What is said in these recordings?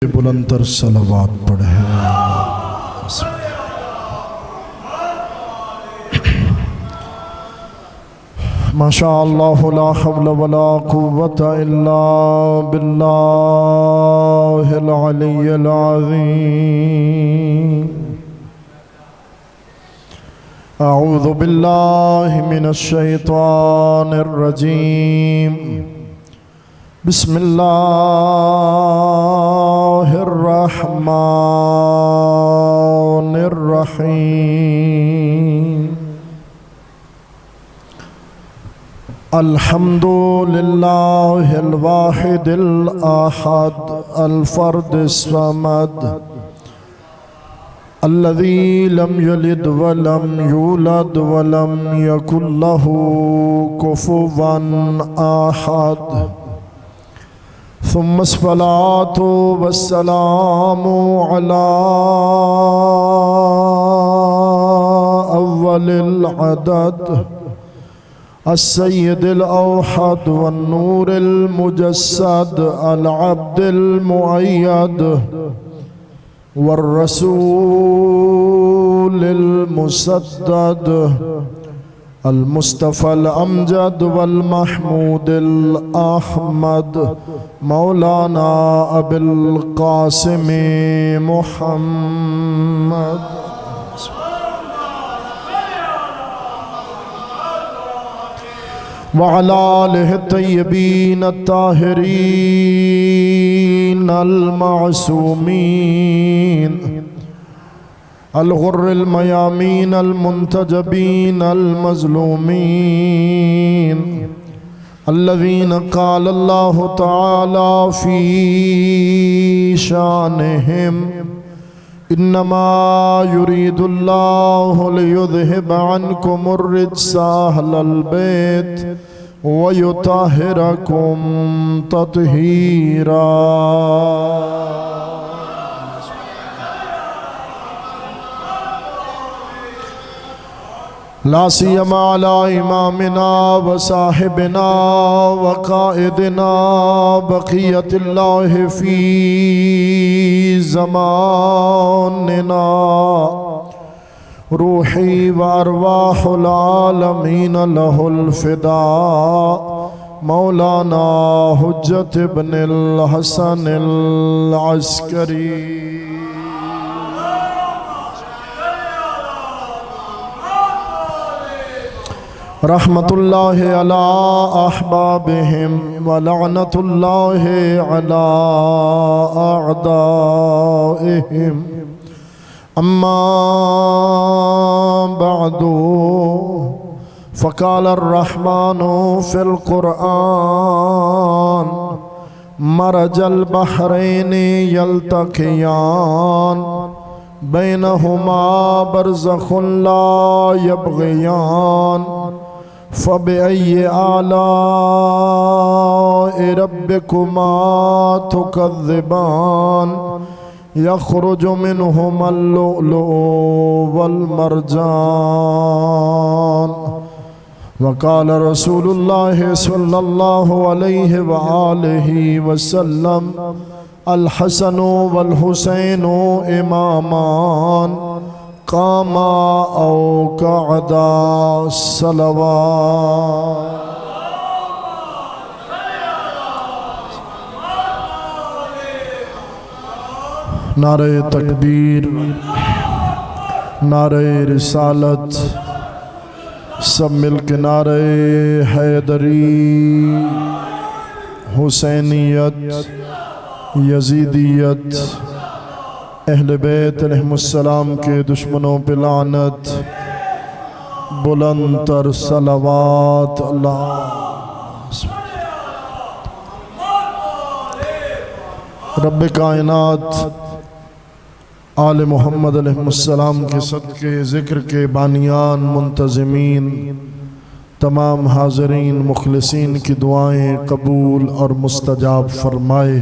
बुलंदतर सलावत पढ़े। माशा अल्लाह ला हौला वला कुव्वता इल्ला बिल्लाहिल अलिय्यिल अज़ीम। अऊज़ु बिल्लाहि मिनश शैतानिर रजीम। बिस्मिल्लाहिर्रहमानिर्रहीम। अल्हम्दुलिल्लाहिल वाहिदिल अहद अल फर्दिस समद अल्लज़ी लम यलिद वलम यूलद वलम यकुल लहू कुफुवन अहद। सुम्मस्सलातु वस्सलामु अला अव्वलिल अदद अस्सय्यिदिल औहद वन्नूरिल मुजस्सद अल अब्दिल मुअय्यद वर्रसूलिल मुसद्दद अल मुस्तफ़ल अमजद वल महमूदिल अहमद मौलाना अबिल कासिम मुहम्मद वअला आलिहि तय्यबीन अत्ताहिरीन अल मासूमीन अल गुर्रिल मयामीन अल मुंतजबीन अल मज़लूमीन अल्लज़ीन क़ाल अल्लाहु तआला फ़ी शानिहिम इन्नमा युरीदुल्लाहु लियुज़हिब अन्कुमुर रिज्सा अहलल बैत व युतहिरकुम तत्हीरा। ला सियमा अला इमामिना व साहिबिना व काइदिना बक़ियतिल्लाहि फ़ी ज़मानिना रूही व अरवाहुल आलमीन लहुल फ़िदा मौलाना हुज्जत इब्नुल हसनिल अस्करी। रहमतुल्लाहि अला अहबाबिहिम व लअनतुल्लाहि अला अअदाइहिम। अम्मा बअदु फ़क़ाल अर्रहमानु फ़िल क़ुरआन मरजल बहरैनि यल्तक़ियान बैनहुमा बरज़ख़ुन ला यबग़ियान फ़बिअय्यि आलाइ रब्बिकुमा तुकज़्ज़िबान यख़रुजु मिनहुमल लुअ्लुअु वल मरजान। वक़ाल रसूलुल्लाहि सल्लल्लाहु अलैहि व आलिहि वसल्लम अल हसनु वल हुसैनु इमामान कामा औ क़अदा सलवात। नारे तकबीर, नारे रिसालत, सब मिल के नारे हैदरी, हुसैनियत, यजीदियत, अहले बैत अलैहिमुस्सलाम के दुश्मनों पे लानत, बुलंद तर सलावत। अल्लाह रब्बे कायनात आले मोहम्मद अलैहिस्सलाम के सदके ज़िक्र के बानियान मुंतज़िमीन तमाम हाज़रीन मुखलिसीन की दुआएं कबूल और मुस्तजाब फरमाए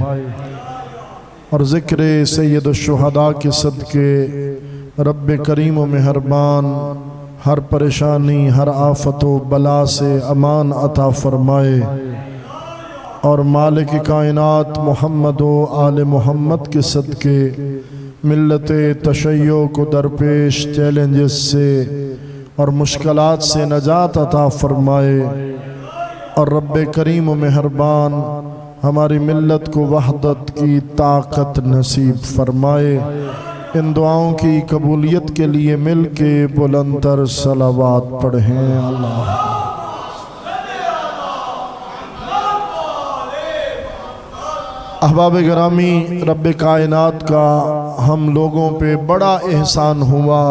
और ज़िक्र सैयद शुहदा के सदके रब्बे करीम व मेहरबान हर परेशानी हर आफत व बला से अमान अता फरमाए और मालिक कायनात मोहम्मद व आले मोहम्मद के सदक़े मिल्लत तशय्यो को दरपेश चैलेंजेस से और मुश्किलात से नजात अता फरमाए और रब्बे करीम व मेहरबान हमारी मिल्लत को वहदत की ताकत नसीब फरमाए। इन दुआओं की कबूलियत के लिए मिल के बुलंदतर सलावात पढ़ें। अल्लाह अहबाब गिरामी, रब्बे कायनात का हम लोगों पे बड़ा एहसान हुआ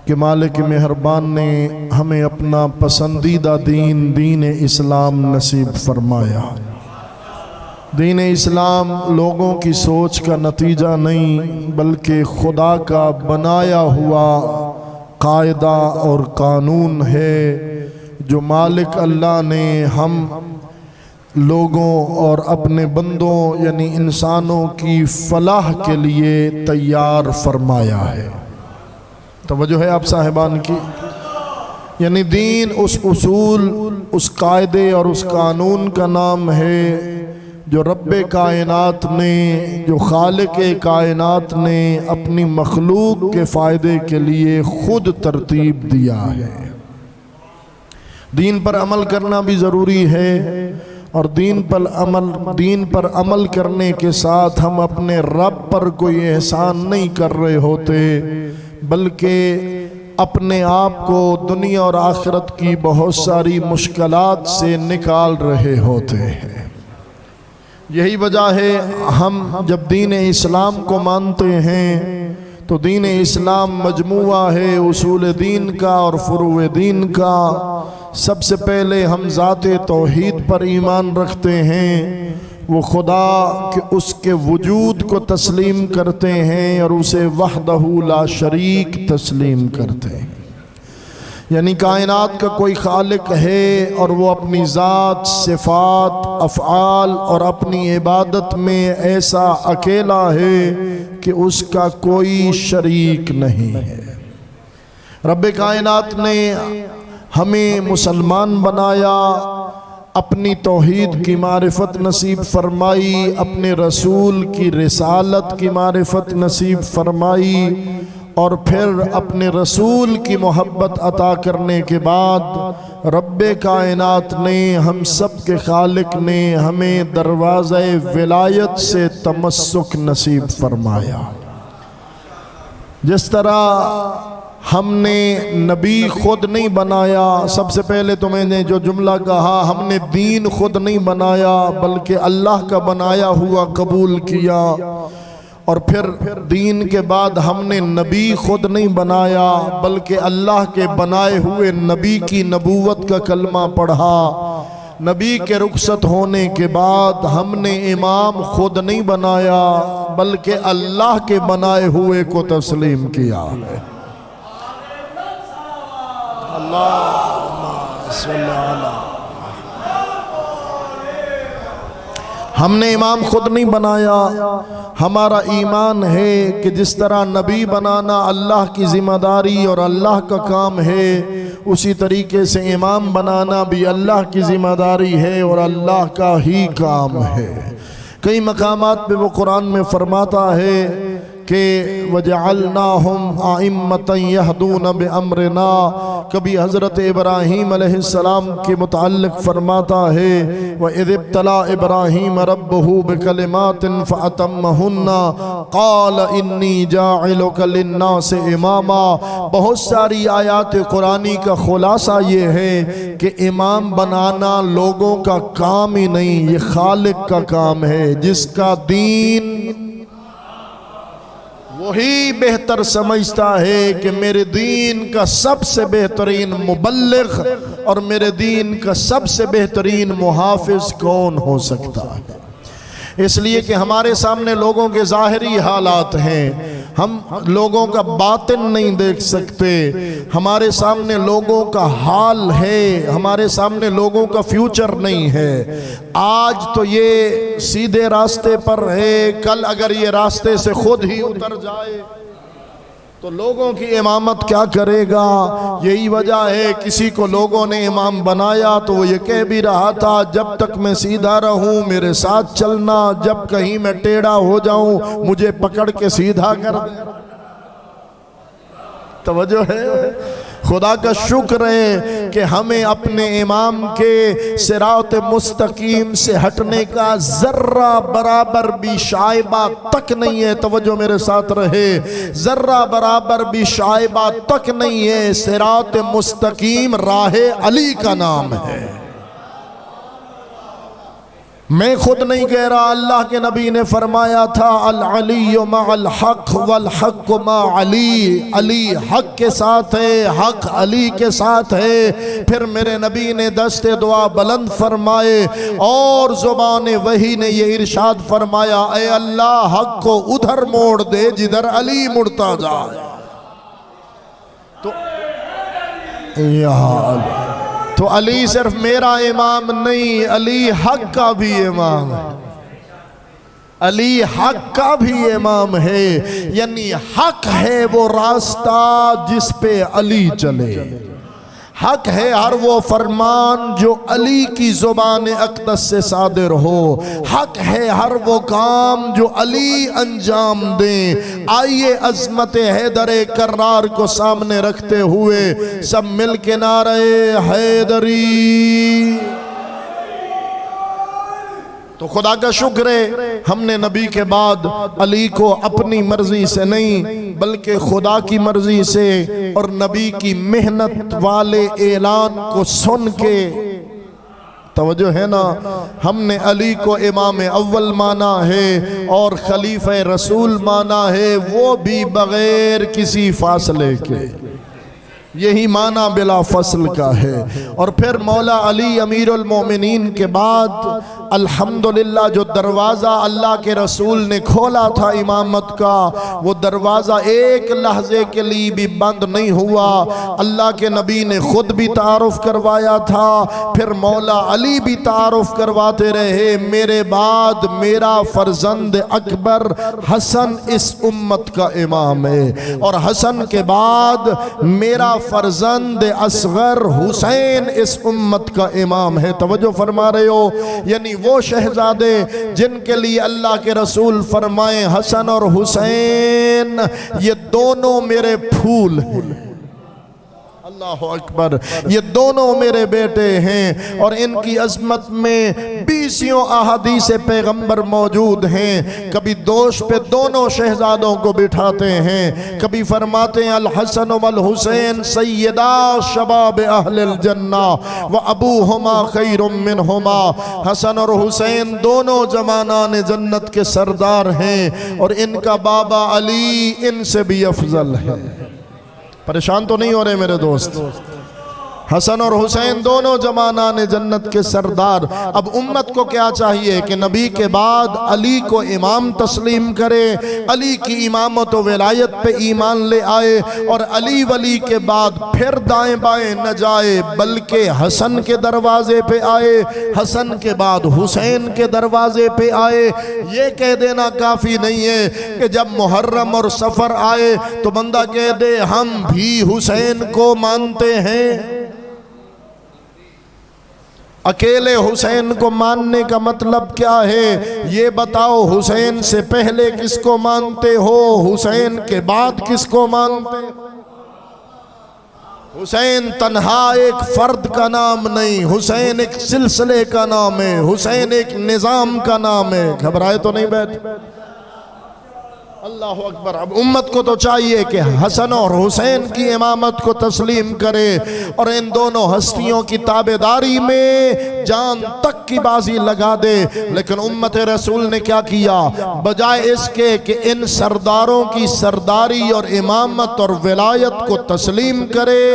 कि मालिक मेहरबान ने हमें अपना पसंदीदा दीन दीन इस्लाम नसीब फरमाया। दीन इस्लाम लोगों की सोच का नतीजा नहीं बल्कि खुदा का बनाया हुआ कायदा और कानून है जो मालिक अल्लाह ने हम लोगों और अपने बंदों यानी इंसानों की फलाह के लिए तैयार फरमाया है। तवज्जो है आप साहिबान की, यानी दीन उस उसूल, उस कायदे और उस कानून का नाम है जो रब्बे कायनात ने, जो खालिक कायनात ने अपनी मखलूक के फ़ायदे के लिए खुद तरतीब दिया है। दीन पर अमल करना भी ज़रूरी है और दीन पर अमल करने के साथ हम अपने रब पर कोई एहसान नहीं कर रहे होते बल्कि अपने आप को दुनिया और आखिरत की बहुत सारी मुश्किलात से निकाल रहे होते हैं। यही वजह है हम जब दीन इस्लाम को मानते हैं तो दीन इस्लाम मजमुआ है उसूल दीन का और फुरूए दीन का। सबसे पहले हम ज़ाते तौहीद पर ईमान रखते हैं, वो खुदा के उसके वजूद को तस्लीम करते हैं और उसे वहदहू ला शरीक तस्लीम करते हैं। यानी कायनात का कोई खालिक है और वो अपनी ज़ात, सिफ़ात, अफ़आल और अपनी इबादत में ऐसा अकेला है कि उसका कोई शरीक नहीं है। रब्बे कायनात ने हमें मुसलमान बनाया, अपनी तौहीद की मारिफत नसीब फरमाई, अपने रसूल की रिसालत की मारिफत नसीब फरमाई और फिर अपने रसूल की मोहब्बत अता करने के बाद रब्बे कायनात ने, हम सब के खालिक ने हमें दरवाज़े विलायत से तमस्सुक नसीब फरमाया। जिस तरह हमने नबी खुद नहीं बनाया, सबसे पहले तो मैंने जो जुमला कहा, हमने दीन खुद नहीं बनाया बल्कि अल्लाह का बनाया हुआ कबूल किया और फिर दीन के बाद हमने नबी खुद नहीं बनाया बल्कि अल्लाह के बनाए हुए नबी की नबूवत का कलमा पढ़ा। नबी के रुखसत होने के बाद हमने इमाम खुद नहीं बनाया बल्कि अल्लाह के बनाए हुए को तस्लीम किया है। हमने इमाम खुद नहीं बनाया। हमारा ईमान है कि जिस तरह नबी बनाना अल्लाह की ज़िम्मेदारी और अल्लाह का काम है, उसी तरीके से इमाम बनाना भी अल्लाह की ज़िम्मेदारी है और अल्लाह का ही काम है। कई मकामात पे वो कुरान में फरमाता है कि वजअलनाहुम आइम्मतन यहदून बिअम्रिना। कभी हज़रत इब्राहीम अलैहिस्सलाम के मुताल्लिक़ फरमाता है व इज़ इब्तला इब्राहीम रब्बहू बिकलिमातिन फ़अतम्महुन्ना क़ाल इन्नी जाइलुका लिन्नासि इमामा। बहुत सारी आयात कुरानी का खुलासा ये है कि इमाम बनाना लोगों का काम ही नहीं, ये खालिक का काम है जिसका दीन वही बेहतर समझता है कि मेरे दीन का सबसे बेहतरीन मुबल्लिग और मेरे दीन का सबसे बेहतरीन मुहाफिज कौन हो सकता है। इसलिए कि हमारे सामने लोगों के ज़ाहिरी हालात हैं, हम लोगों का बातिन नहीं देख सकते। हमारे सामने लोगों का हाल है, हमारे सामने लोगों का फ्यूचर नहीं है। आज तो ये सीधे रास्ते पर है, कल अगर ये रास्ते से खुद ही उतर जाए तो लोगों की इमामत क्या करेगा। यही वजह है किसी को लोगों ने इमाम बनाया तो वो ये कह भी रहा था जब तक मैं सीधा रहूं मेरे साथ चलना, जब कहीं मैं टेढ़ा हो जाऊं मुझे पकड़ के सीधा कर दे। तवज्जो है। खुदा का शुक्र है कि हमें अपने इमाम के सिरात मुस्तकीम से हटने का जर्रा बराबर भी शायबा तक नहीं है। तवज्जो मेरे साथ रहे, जर्रा बराबर भी शायबा तक नहीं है। सिरात मुस्तकीम राहे अली का नाम है। मैं खुद नहीं कह रहा, अल्लाह के नबी ने फरमाया था अल अली मअल हक वल हक मा अली। अली हक के साथ है, हक अली के साथ है। फिर मेरे नबी ने दस्ते दुआ बुलंद फरमाए और ज़ुबान वही ने ये इरशाद फरमाया ए अल्लाह हक को उधर मोड़ दे जिधर अली मुड़ता जाए। तो अली सिर्फ मेरा इमाम नहीं, अली हक का भी इमाम है। अली हक का भी इमाम है, यानी हक है वो रास्ता जिस पे अली चले। हक है हर वो फरमान जो अली की ज़ुबान अक़दस से सादिर हो। हक है हर वो काम जो अली अंजाम दें। आइए अज़मत हैदर कर्रार को सामने रखते हुए सब मिल के नारे हैदरी। तो खुदा का शुक्र है हमने नबी के बाद अली को अपनी मर्जी से नहीं बल्कि खुदा की मर्जी से और नबी की मेहनत वाले ऐलान को सुन के, तवज्जो है ना, हमने अली को इमाम अव्वल माना है और खलीफा रसूल माना है, वो भी बगैर किसी फासले के। यही माना बिला फसल का है। और फिर मौला अली अमीरुल मोमिनीन के बाद अल्हम्दुलिल्लाह जो दरवाज़ा अल्लाह के रसूल ने खोला था इमामत का, वो दरवाज़ा एक लहजे के लिए भी बंद नहीं हुआ। अल्लाह के नबी ने खुद भी तारुफ करवाया था, फिर मौला अली भी तारुफ करवाते रहे, मेरे बाद मेरा फर्जंद अकबर हसन इस उम्मत का इमाम है और हसन के बाद मेरा फर्जंद असगर हुसैन इस उम्मत का इमाम है। तवज्जो फरमा रहे हो, यानी वो शहजादे जिनके लिए अल्लाह के रसूल फरमाए हसन और हुसैन ये दोनों मेरे फूल हैं। अल्लाह अकबर, ये दोनों मेरे बेटे हैं और इनकी अजमत में 20 अहादीस पैगंबर मौजूद हैं। कभी दोष पे दोनों शहजादों को बिठाते हैं, कभी फरमाते हैं अल हसन वल हुसैन सैयदा शबाब अहलिल जन्ना व अबूहुमा खैरुम मिनहुमा। हसन और हुसैन दोनों जमानाने जन्नत के सरदार हैं और इनका बाबा अली इनसे भी अफजल है। परेशान तो नहीं हो रहे मेरे दोस्त? हसन और हुसैन दोनों जमाना ने जन्नत के सरदार। अब उम्मत को क्या चाहिए कि नबी के बाद अली को इमाम तस्लीम करे, अली की इमामत व विलायत पे ईमान ले आए और अली वली के बाद फिर दाएं बाएं न जाए बल्कि हसन के दरवाजे पे आए, हसन के बाद हुसैन के दरवाजे पे आए। ये कह देना काफ़ी नहीं है कि जब मुहर्रम और सफ़र आए तो बंदा कह दे हम भी हुसैन को मानते हैं। अकेले हुसैन को मानने का मतलब क्या है ये बताओ? हुसैन से पहले किसको मानते हो, हुसैन के बाद किसको मानते हो? हुसैन तन्हा एक फर्द का नाम नहीं, हुसैन एक सिलसिले का नाम है, हुसैन एक निज़ाम का नाम है। घबराए तो नहीं बैठे? अल्लाह अकबर। अब उम्मत को तो चाहिए कि हसन और हुसैन की इमामत को तस्लीम करे और इन दोनों हस्तियों की ताबेदारी में जान तक की बाजी लगा दे। लेकिन उम्मत रसूल ने क्या किया? बजाय इसके कि इन सरदारों की सरदारी और इमामत और विलायत को तस्लीम करे,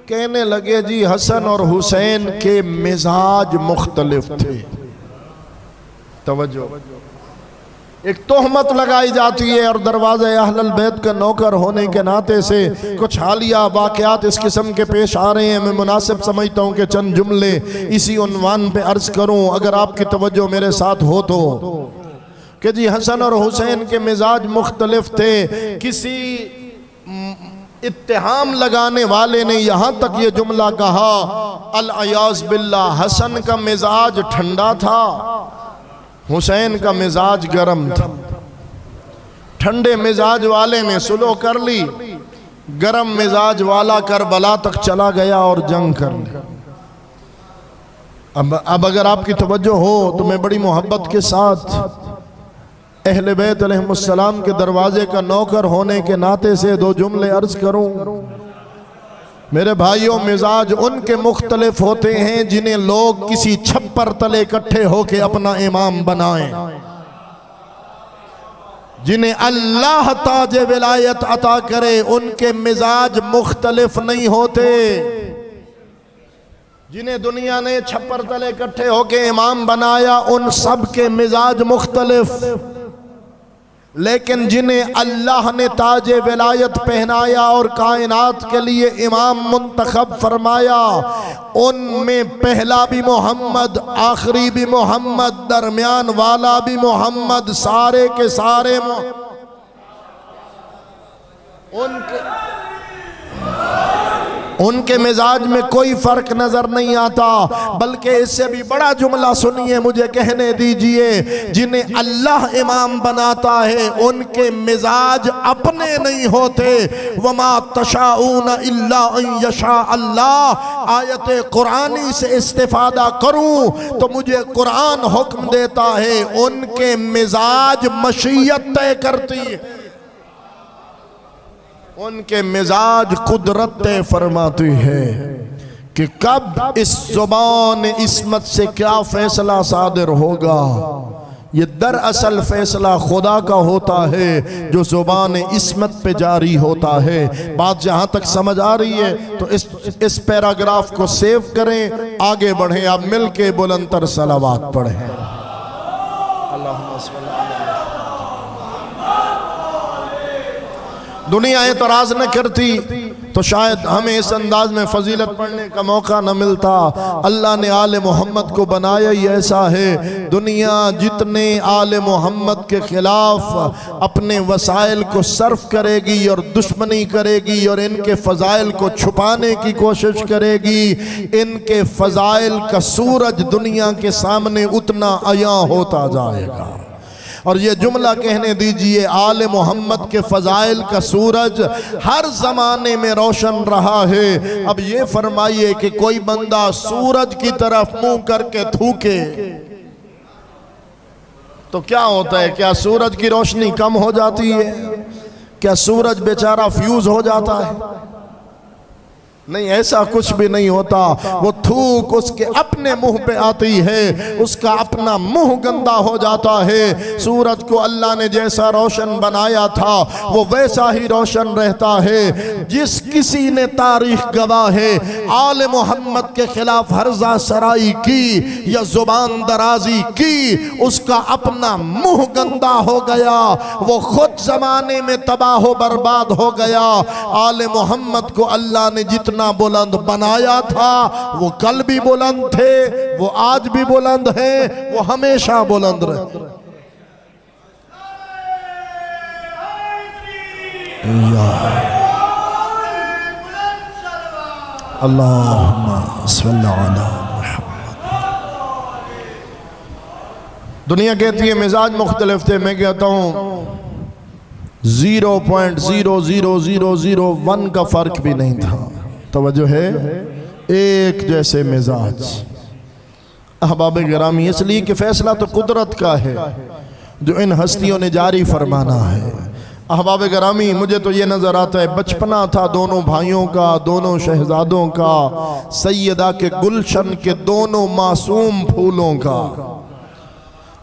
कहने लगे जी हसन और हुसैन के मिजाज मुख्तलिफ थे। तवज्जो, एक तोहमत लगाई जाती है और दरवाज़े अहलल बैत का नौकर होने के नाते से कुछ हालिया वाक़यात इस किस्म के पेश आ रहे हैं। मैं मुनासिब समझता हूँ कि चंद जुमले इसी उन्वान पे अर्ज़ करूँ अगर आपकी तवज्जो मेरे साथ हो तो, कि जी हसन और हुसैन के मिजाज मुख्तलिफ थे। किसी इत्तेहाम लगाने वाले ने यहाँ तक ये जुमला कहा, अल अयाज़ बिल्लाह, हसन का मिजाज ठंडा था, हुसैन का मिजाज गर्म था। ठंडे मिजाज वाले ने सुलह कर ली, गर्म मिजाज वाला करबला तक चला गया और जंग कर ली। अब अगर आपकी तवज्जो हो तो मैं बड़ी मोहब्बत के साथ अहले बैत अलैहिमुस्सलाम के दरवाजे का नौकर होने के नाते से दो जुमले अर्ज करूं। मेरे भाइयों, मिजाज उनके मुख्तलिफ होते हैं जिन्हें लोग किसी छप्पर तले इकट्ठे होके अपना इमाम बनाएं। जिन्हें अल्लाह ताज विलायत अता करे उनके मिजाज मुख्तलिफ नहीं होते। जिन्हें दुनिया ने छप्पर तले इकट्ठे होके इमाम बनाया उन सब के मिजाज मुख्तलिफ। लेकिन जिन्हें अल्लाह ने ताज विलायत पहनाया और कायनात के लिए इमाम मुंतखब फरमाया, उनमें पहला भी मोहम्मद, आखिरी भी मोहम्मद, दरमियान वाला भी मोहम्मद, सारे के सारे उनके मिजाज में कोई फर्क नजर नहीं आता। बल्कि इससे भी बड़ा जुमला सुनिए, मुझे कहने दीजिए, जिन्हें अल्लाह इमाम बनाता है उनके मिजाज अपने नहीं होते। वमा तशाऊन इल्ला अन यशा अल्लाह। आयत कुरानी से इस्तिफादा करूं तो मुझे कुरान हुक्म देता है उनके मिजाज मशीयत तय करती है, उनके मिजाज कुदरत तय फरमाती है कि कब इस ज़ुबान इस्मत से क्या फैसला सादिर होगा। ये दरअसल फैसला खुदा का होता है जो ज़ुबान इस्मत पे जारी होता है। बात जहाँ तक समझ आ रही है तो इस पैराग्राफ को सेव करें, आगे बढ़ें। आप मिल के बुलंदतर सलावात पढ़ें। दुनिया एतराज न करती तो शायद हमें इस अंदाज में फजीलत पढ़ने का मौका न मिलता। अल्लाह ने आले मोहम्मद को बनाया ही ऐसा है। दुनिया जितने आले मोहम्मद के खिलाफ अपने वसाइल को सर्फ करेगी और दुश्मनी करेगी और इनके फ़ज़ाइल को छुपाने की कोशिश करेगी, इनके फ़ज़ाइल का सूरज दुनिया के सामने उतना अया होता जाएगा। और ये जुमला कहने दीजिए, आले मोहम्मद के फ़ज़ाइल का सूरज हर ज़माने में रोशन रहा है। अब ये फरमाइए कि कोई बंदा सूरज की तरफ मुंह करके थूके तो क्या होता है? क्या सूरज की रोशनी कम हो जाती है? क्या सूरज बेचारा फ्यूज हो जाता है? नहीं, ऐसा कुछ भी नहीं होता। वो थूक उसके अपने मुंह पे आती है, उसका अपना मुंह गंदा हो जाता है। सूरज को अल्लाह ने जैसा रोशन बनाया था वो वैसा ही रोशन रहता है। जिस किसी ने तारीख गवाह है आले मोहम्मद के खिलाफ हर्जा सराई की या जुबान दराजी की, उसका अपना मुंह गंदा हो गया, वो खुद जमाने में तबाह बर्बाद हो गया। आले मोहम्मद को अल्लाह ने जितना बुलंद बनाया था वो कल भी बुलंद थे, वो आज भी बुलंद है, वो हमेशा बुलंद रहे। अल्लाहुम्मा सल्ली अला मुहम्मद। दुनिया कहती है मिजाज मुख्तलिफ थे, मैं कहता हूं 0.00001 का फर्क भी नहीं था। तवज्जो है, एक जैसे मिजाज। अहबाब गिरामी, इसलिए कि फैसला तो कुदरत का है जो इन हस्तियों ने जारी फरमाना है। अहबाब गिरामी, मुझे तो ये नज़र आता है बचपना था दोनों भाइयों का, दोनों शहजादों का, सैयदा के गुलशन के दोनों मासूम फूलों का।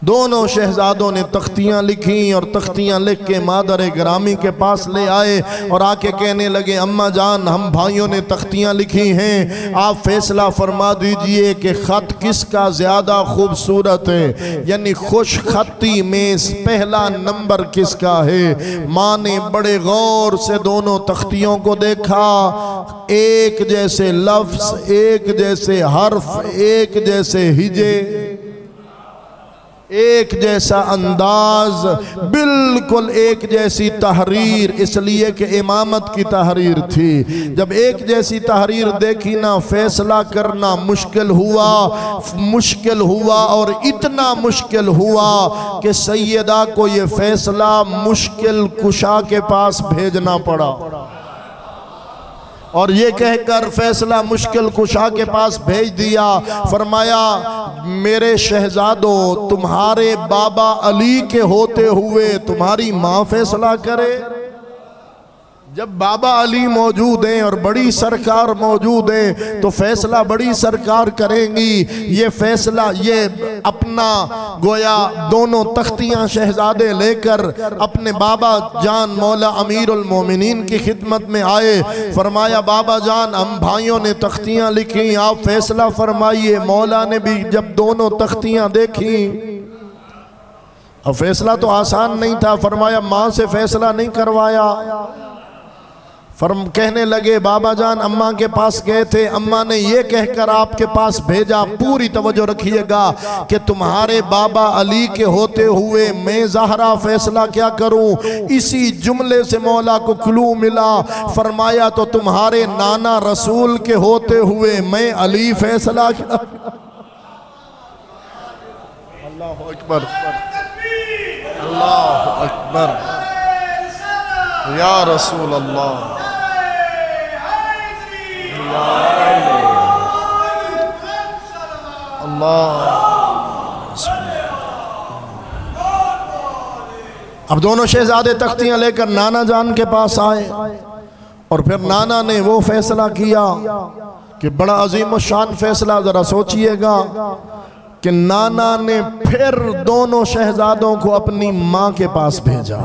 दोनों शहजादों ने तख्तियाँ लिखी और तख्तियाँ लिख के मादर गिरामी के पास ले आए और आके कहने लगे, अम्मा जान, हम भाइयों ने तख्तियाँ लिखी हैं, आप फैसला फरमा दीजिए कि ख़त किसका ज़्यादा खूबसूरत है, यानी खुश खत्ती में पहला नंबर किसका है। माँ ने बड़े गौर से दोनों तख्तियों को देखा, एक जैसे लफ्ज़, एक जैसे हर्फ, एक जैसे हिजे, एक जैसा अंदाज, बिल्कुल एक जैसी तहरीर, इसलिए कि इमामत की तहरीर थी। जब एक जैसी तहरीर देखी ना, फैसला करना मुश्किल हुआ और इतना मुश्किल हुआ कि सैयदा को ये फैसला मुश्किल कुशा के पास भेजना पड़ा। और ये कहकर फैसला मुश्किल कुशा के पास भेज दिया। फरमाया, मेरे शहजादों, तुम्हारे बाबा अली के होते हुए तुम्हारी माँ फैसला करे। जब बाबा अली मौजूद हैं और बड़ी सरकार मौजूद है तो फैसला बड़ी सरकार करेंगी। ये फैसला, ये अपना गोया दोनों तख्तियां शहजादे लेकर अपने बाबा जान मौला अमीरुल मोमिनीन की खिदमत में आए। फरमाया, बाबा जान, हम भाइयों ने तख्तियां लिखी, आप फैसला फरमाइए। मौला ने भी जब दोनों तख्तियां देखी, अब फैसला तो आसान नहीं था। फरमाया, माँ से फैसला नहीं करवाया। कहने लगे, बाबा जान अम्मा के पास गए थे, अम्मा ने ये कहकर आपके पास भेजा, पूरी तवज्जो रखिएगा, कि तुम्हारे बाबा अली के होते हुए मैं ज़हरा फैसला क्या करूं। इसी जुमले से मौला को क्लू मिला। फरमाया, तो तुम्हारे नाना रसूल के होते हुए मैं अली फैसला क्या। अल्लाहु अकबर, अल्लाहु अकबर, या रसूल अल्लाह। अब दोनों शहजादे तख्तियां लेकर नाना जान के पास आए और फिर नाना ने वो फैसला किया कि बड़ा अजीम शान फैसला। जरा सोचिएगा कि नाना ने फिर दोनों शहजादों को अपनी माँ के पास भेजा।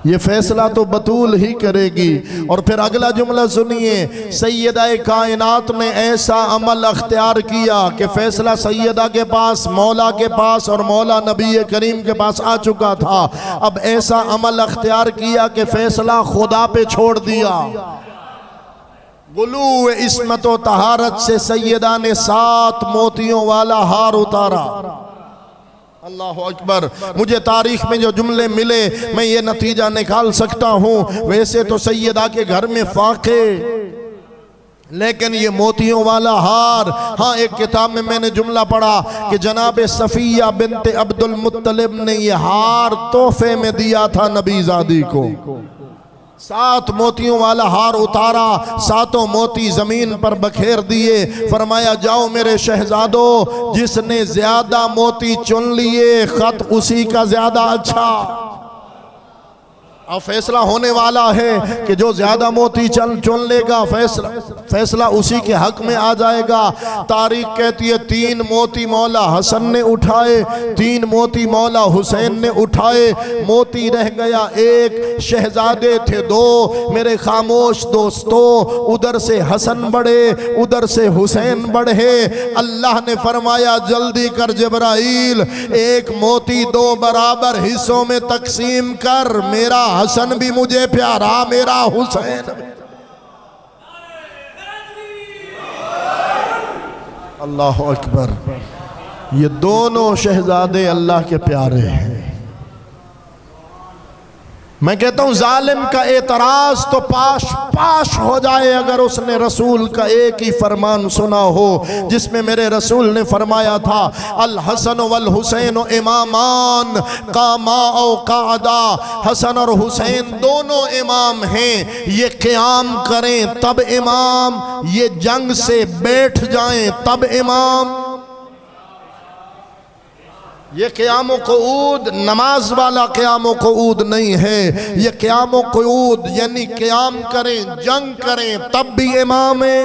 ये फैसला तो बतूल ही करेगी। और फिर अगला जुमला सुनिए, सैयदा कायनात ने ऐसा अमल अख्तियार किया कि फैसला सैयदा के पास, मौला के पास और मौला नबी करीम के पास आ चुका था। अब ऐसा अमल अख्तियार किया कि फैसला खुदा पे छोड़ दिया। गुलू इस्मत व तहारत से सैयदा ने 7 मोतियों वाला हार उतारा। अल्लाह अकबर। मुझे तारीख में जो जुमले मिले मैं ये नतीजा निकाल सकता हूँ। वैसे तो सैयदा के घर में फाके, लेकिन ये मोतियों वाला हार। हाँ, एक किताब में मैंने जुमला पढ़ा कि जनाब सफिया बिनते अब्दुल मुत्तलिब ने ये हार तोहफे में दिया था नबीजादी को। 7 मोतियों वाला हार उतारा, 7 मोती जमीन पर बखेर दिए। फरमाया, जाओ मेरे शहजादों, जिसने ज्यादा मोती चुन लिए खत उसी का ज्यादा अच्छा। अब फैसला होने वाला है कि जो ज्यादा मोती चुन लेगा फैसला उसी के हक में आ जाएगा। तारीख कहती है 3 मोती मौला हसन ने उठाए, 3 मोती मौला हुसैन ने उठाए, मोती रह गया 1। शहजादे थे 2। मेरे खामोश दोस्तों, उधर से हसन बढ़े, उधर से हुसैन बढ़े। अल्लाह ने फरमाया, जल्दी कर जिब्राइल, 1 मोती 2 बराबर हिस्सों में तकसीम कर। मेरा हसन भी मुझे प्यारा, मेरा हुसैन। अल्लाह अकबर। ये दोनों शहजादे अल्लाह के प्यारे हैं। मैं कहता हूं जालिम का एतराज तो पाश हो जाए अगर उसने रसूल का एक ही फरमान सुना हो, जिसमें मेरे रसूल ने फरमाया था, अल हसन वल हुसैन इमामान कामा औ कादा। हसन और हुसैन दोनों इमाम हैं, ये क़याम करें तब इमाम, ये जंग से बैठ जाएं तब इमाम। ये क़याम क़ुऊद नमाज वाला क़याम क़ुऊद नहीं है, ये क़याम क़ुऊद यानी क़याम करें, जंग करें तब भी इमाम है।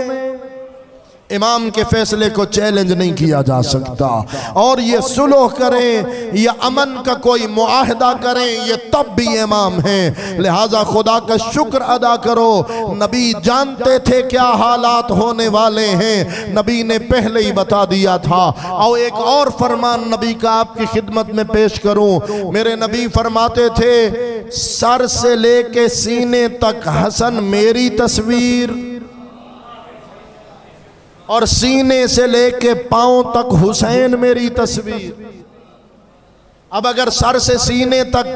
इमाम के फैसले को चैलेंज नहीं किया जा सकता। और ये सुलह करें या अमन का कोई मुआहदा करें, ये तब भी इमाम है। लिहाजा खुदा का शुक्र अदा करो, नबी जानते थे क्या हालात होने वाले हैं, नबी ने पहले ही बता दिया था। और एक और फरमान नबी का आपकी खिदमत में पेश करूं। मेरे नबी फरमाते थे, सर से लेके सीने तक हसन मेरी तस्वीर और सीने से लेके पांव तक हुसैन मेरी तस्वीर। अब अगर सर से सीने तक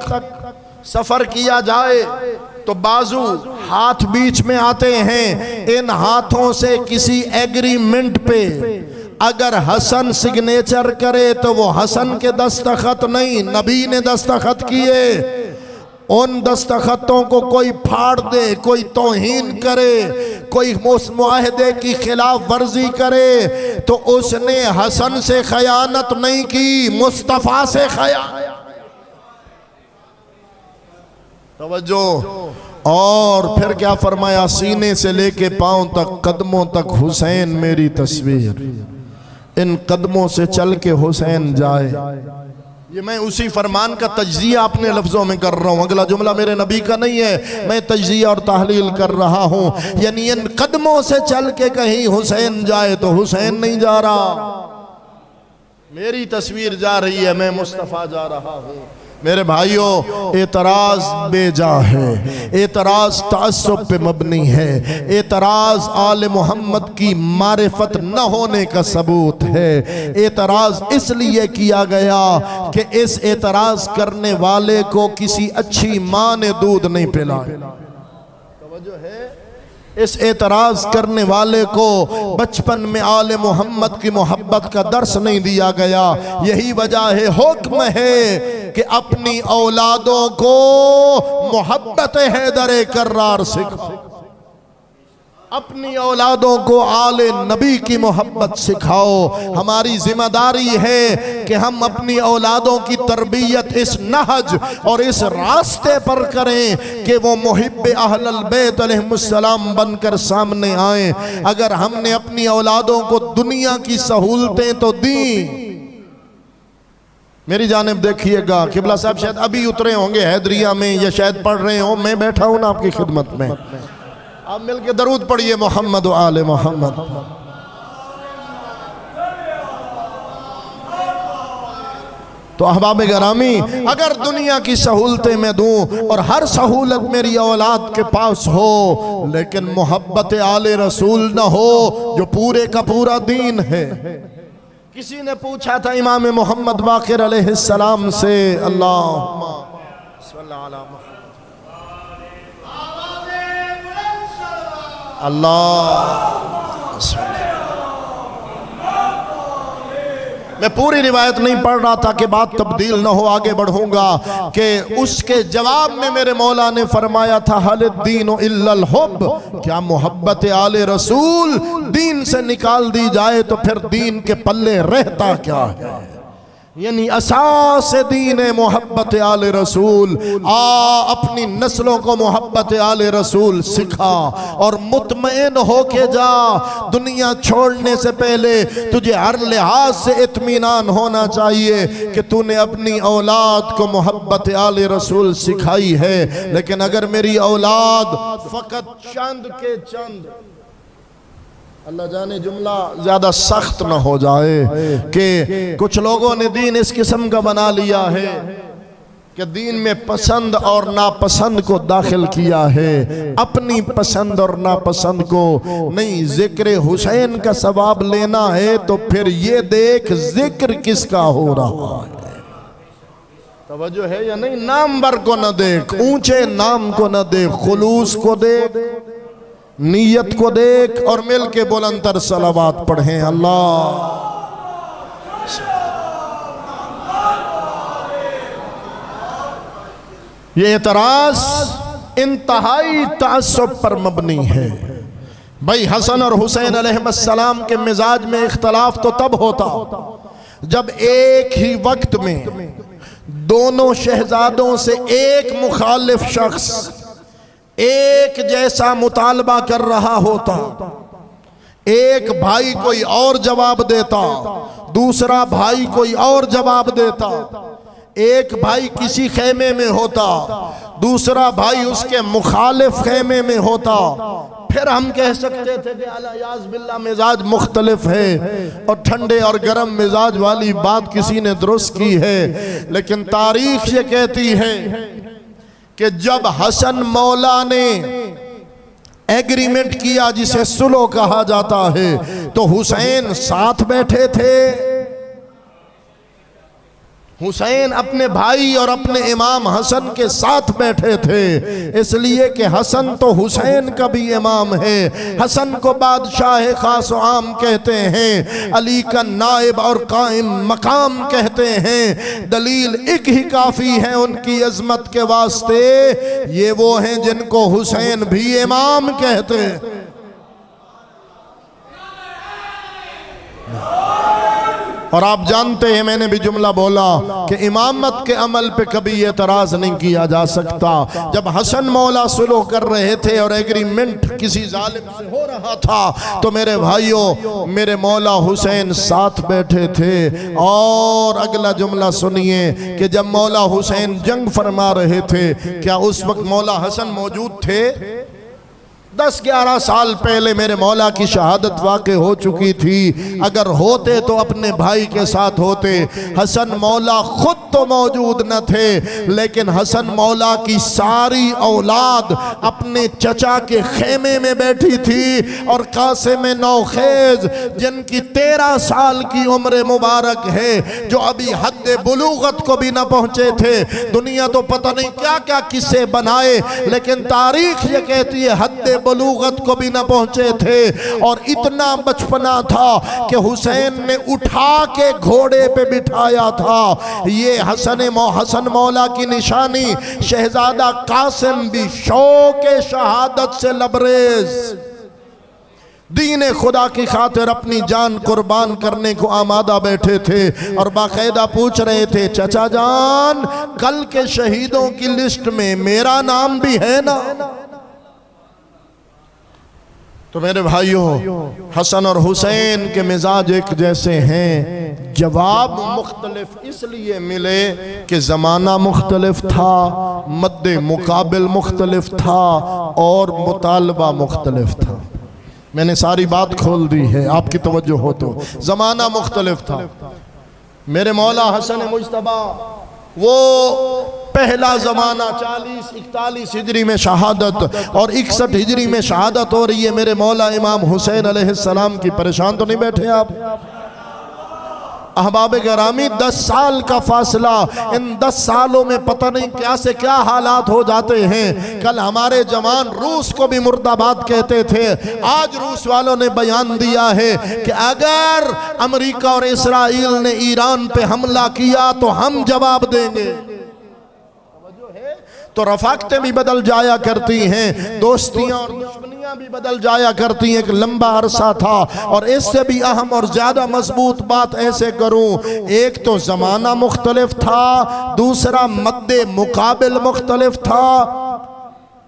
सफर किया जाए तो बाजू हाथ बीच में आते हैं। इन हाथों से किसी एग्रीमेंट पे अगर हसन सिग्नेचर करे तो वो हसन के दस्तखत नहीं, नबी ने दस्तखत किए। उन दस्तखतों को कोई फाड़ दे, कोई तौहीन करे, कोई मुआहदे की खिलाफ वर्जी करे तो उसने हसन से खयानत नहीं की, मुस्तफा से खयानत। तवज्जो। और फिर क्या फरमाया, सीने से लेके पांव तक, कदमों तक हुसैन मेरी तस्वीर, इन कदमों से चल के हुसैन जाए। ये मैं उसी फरमान का तज्जिया अपने लफ्जों में कर रहा हूँ, अगला जुमला मेरे नबी का नहीं है, मैं तज्जिया और तहलील कर रहा हूँ। यानी इन कदमों से चल के कहीं हुसैन जाए तो हुसैन नहीं जा रहा, मेरी तस्वीर जा रही है, मैं मुस्तफ़ा जा रहा हूँ। मेरे भाइयों, एतराज बेजा है, एतराज तासुब पे मबनी है, एतराज आले मोहम्मद की मारिफत न होने का सबूत है। एतराज इसलिए किया गया कि इस एतराज करने वाले को किसी अच्छी माँ ने दूध नहीं पिलाया। तवज्जो है, इस एतराज करने वाले को बचपन में आले मोहम्मद की मोहब्बत का दर्स नहीं दिया गया। यही वजह है, हुक्म है कि अपनी औलादों को मोहब्बत हैदर कर्रार सिखाओ, अपनी औलादों को आले नबी की मोहब्बत सिखाओ। हमारी जिम्मेदारी है कि हम अपनी औलादों की तरबियत इस नहज और इस रास्ते पर करें कि वो मुहिब्बे अहलल बैत अलैहिमुस्सलाम बनकर सामने आए। अगर हमने अपनी औलादों को दुनिया की सहूलतें तो दी, मेरी जानिब देखिएगा, किबला साहब शायद अभी उतरे होंगे हैदरिया में या शायद पढ़ रहे हो, मैं बैठा हूं ना आपकी खिदमत में। आप मिलके दरूद पढ़िए, मोहम्मद व आले मोहम्मद। तो अहबाब गरामी, अगर दुनिया की सहूलतें मैं दूं और हर सहूलत मेरी औलाद के पास हो, लेकिन मोहब्बत आले रसूल न हो जो पूरे का पूरा दीन है। किसी ने पूछा था इमाम मोहम्मद बाक़िर अलैहिस्सलाम से, अल्लाहुम्मा सल्ली अला अल्लाह। मैं पूरी रिवायत नहीं पढ़ रहा था कि बात तब्दील न हो, आगे बढ़ूंगा कि उसके जवाब में मेरे मौला ने फरमाया था, हल दीन इल्लल हुब, क्या मोहब्बत आले रसूल दीन से निकाल दी जाए तो फिर दीन के पल्ले रहता क्या है। यानी असास दीन है मोहब्बत आले रसूल। अपनी नस्लों को मोहब्बत आले रसूल सिखा और मुतमईन होके जा। दुनिया छोड़ने से पहले तुझे हर लिहाज से इत्मीनान होना चाहिए कि तूने अपनी औलाद को मोहब्बत आले रसूल सिखाई है। लेकिन अगर मेरी औलाद फकत चंद के चंद, अल्लाह जाने जुमला ज्यादा सख्त न हो जाए कि कुछ लोगों ने दीन इस किस्म का बना लिया है कि दीन में पसंद और नापसंद को दाखिल किया है, अपनी पसंद और नापसंद को नहीं। जिक्र हुसैन का सवाब लेना है तो फिर ये देख जिक्र किसका हो रहा है, तवज्जो है या नहीं। नामवर को न देख, ऊंचे नाम को न देख, खुलूस को देख, नीयत को देख और मिल के बुलंदतर सलावात पढ़ें। अल्लाह ये एतराज इंतहाई तासुब पर मबनी है। भाई हसन और हुसैन अलैहिस्सलाम के मिजाज में इख्तलाफ तो तब होता जब एक ही वक्त में दोनों शहजादों से एक मुखालिफ शख्स एक जैसा मुतालबा कर रहा होता। एक भाई कोई और जवाब देता, दूसरा भाई कोई और जवाब देता। एक भाई किसी खेमे में होता, दूसरा भाई उसके मुखालिफ खेमे में होता। फिर हम कह सकते थे कि अलायाज़ बिल्लाह मिजाज मुख्तलिफ है और ठंडे और गर्म मिजाज वाली बात किसी ने दुरुस्त की है। लेकिन तारीख ये कहती है कि जब हसन मौला ने एग्रीमेंट किया जिसे सुलह कहा जाता है तो हुसैन साथ बैठे थे। हुसैन अपने भाई और अपने इमाम हसन के साथ बैठे थे, इसलिए कि हसन तो हुसैन का भी इमाम है। हसन को बादशाह खास व आम कहते हैं, अली का नाइब और कायम मकाम कहते हैं। दलील एक ही काफ़ी है उनकी अजमत के वास्ते, ये वो हैं जिनको हुसैन भी इमाम कहते हैं। और आप जानते हैं, मैंने भी जुमला बोला कि इमामत के अमल पे कभी एतराज़ नहीं किया जा सकता। जब हसन मौला सुलह कर रहे थे और एग्रीमेंट किसी जालिम से हो रहा था, तो मेरे भाइयों, मेरे मौला हुसैन साथ बैठे थे। और अगला जुमला सुनिए कि जब मौला हुसैन जंग फरमा रहे थे, क्या उस वक्त मौला हसन मौजूद थे? 10-11 साल पहले मेरे मौला की शहादत वाक़ हो चुकी थी। अगर होते तो अपने भाई के साथ होते। हसन मौला खुद तो मौजूद न थे, लेकिन हसन मौला की सारी औलाद अपने चचा के खेमे में बैठी थी। और कासिम नौखेज जिनकी 13 साल की उम्र मुबारक है, जो अभी हद बुलूगत को भी न पहुँचे थे। दुनिया तो पता नहीं क्या क्या किस्से बनाए, लेकिन तारीख ये कहती है हद बलूगत को भी ना पहुंचे थे। और इतना बचपना था कि हुसैन ने उठा के घोड़े पे बिठाया था। ये हसन मौला की निशानी। शहजादा कासिम भी शौक शहादत से लबरेज, दीन खुदा की खातिर अपनी जान कुर्बान करने को आमादा बैठे थे। और बाकायदा पूछ रहे थे, चचा जान, कल के शहीदों की लिस्ट में मेरा नाम भी है ना? तो मेरे भाइयों, हसन और हुसैन के मिजाज एक जैसे हैं। जवाब मुख्तलिफ इसलिए मिले कि ज़माना मुख्तलिफ था, मद्दे मुकाबिल मुख्तलिफ था और मुतालबा मुख्तलिफ था। मैंने सारी बात खोल दी है, आपकी तवज्जो हो तो। ज़माना मुख्तलिफ था। मेरे मौला हसन मुज्तबा, वो पहला ज़माना 40-41 हिजरी में शहादत और 61 हिजरी में शहादत हो रही है मेरे मौला इमाम हुसैन अलैहिस्सलाम की। परेशान तो नहीं बैठे आप? अहबाब गिरामी, 10 साल का फासला, इन 10 सालों में पता नहीं क्या से क्या हालात हो जाते हैं। कल हमारे जवान रूस को भी मुर्दाबाद कहते थे, आज रूस वालों ने बयान दिया है कि अगर अमेरिका और इस्राइल ने ईरान पे हमला किया तो हम जवाब देंगे। तो रफाकतें भी बदल जाया करती हैं, दोस्तियां और दुश्मनियां भी बदल जाया करती हैं। एक लंबा अरसा था। और इससे भी अहम और ज्यादा मजबूत बात ऐसे करूं, एक तो जमाना मुख्तलिफ था, दूसरा मद्दे मुकाबिल मुख्तलिफ था।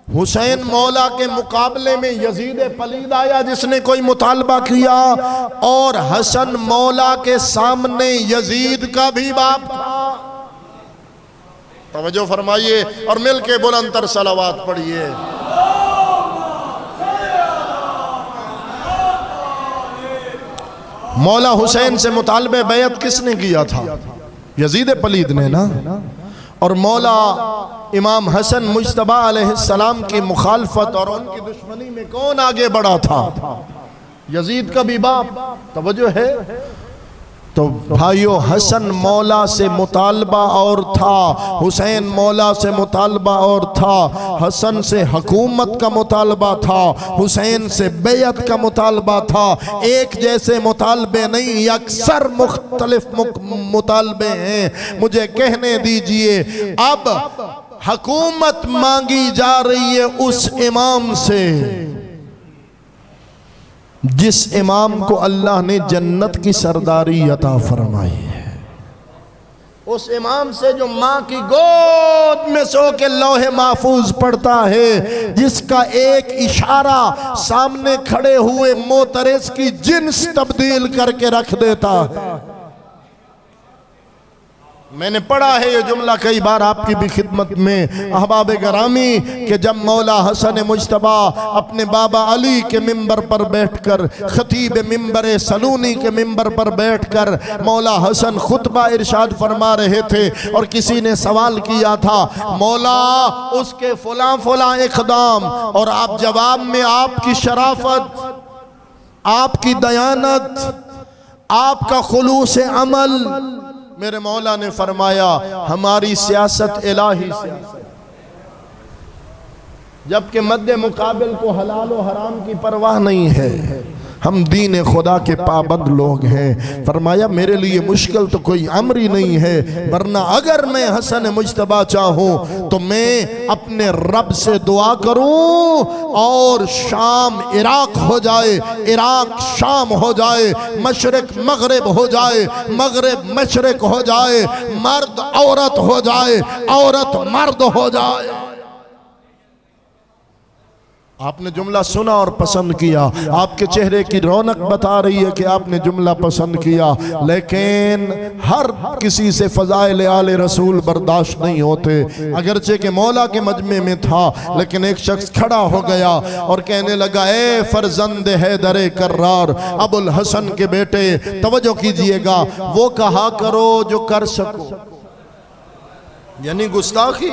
हुसैन मौला के मुकाबले में यजीद पलीद आया जिसने कोई मुतालबा किया, और हसन मौला के सामने यजीद का भी बाप था। तवज्जो फरमाइए और मिल के बुलंदतर सलावात पढ़िए। मौला हुसैन से मुतालबे बैत किसने किया था? यजीद पलीद ने ना। और मौला इमाम हसन मुज्तबा अलैहिस्सलाम की मुखालफत और उनकी दुश्मनी में कौन आगे बढ़ा था? यजीद का भी बाप। तवज्जो है। तो भाइयों, हसन मौला से मुतालबा और था, हुसैन मौला से मुतालबा और था। हसन से हुकूमत का मुतालबा था, हुसैन से बैत का मुतालबा था। एक जैसे मुतालबे नहीं, अक्सर मुख्तलिफ मुतालबे हैं। मुझे कहने दीजिए, अब हुकूमत मांगी जा रही है उस इमाम से जिस इमाम को अल्लाह ने जन्नत की सरदारी अता फरमाई है। उस इमाम से जो माँ की गोद में सो के लौहे महफूज पढ़ता है, जिसका एक इशारा सामने खड़े हुए मोतरस की जिन्स तब्दील करके रख देता है। मैंने पढ़ा है ये जुमला कई बार आपकी भी खिदमत में, अहबाब गिरामी, कि जब मौला हसन मुज्तबा अपने बाबा अली के मिंबर पर बैठकर, खतीब मिंबर सलूनी के मिंबर पर बैठकर मौला हसन खुतबा इरशाद फरमा रहे थे। और किसी ने सवाल किया था, मौला उसके फुला फुला इक़दाम, और आप जवाब में आपकी शराफत, आपकी दयानत, आपका खुलूस अमल, मेरे मौला ने फरमाया हमारी सियासत इलाही सियासत, जबकि मद्दे मुकाबिल को हलाल और हराम की परवाह नहीं है। हम दीन खुदा के पाबंद लोग हैं। फरमाया मेरे लिए मुश्किल तो कोई अम्र ही नहीं है, वरना अगर मैं हसन मुज्तबा चाहूँ तो मैं अपने रब से दुआ करूँ और शाम इराक हो जाए, इराक शाम हो जाए, मशरिक मगरिब हो जाए, मगरिब मशरिक हो जाए, मर्द औरत हो जाए, औरत मर्द हो जाए। आपने जुमला सुना और पसंद किया, आपके चेहरे की रौनक बता रही है कि आपने जुमला पसंद किया, लेकिन हर किसी से फ़ज़ाइल आले रसूल बर्दाश्त नहीं होते। अगरचे के मौला के मजमे में था, लेकिन एक शख्स खड़ा हो गया और कहने लगा, ए फरजंद हैदर कर्रार, अबुल हसन के बेटे तवज्जो कीजिएगा, वो कहा करो जो कर सको। यानी गुस्ताखी।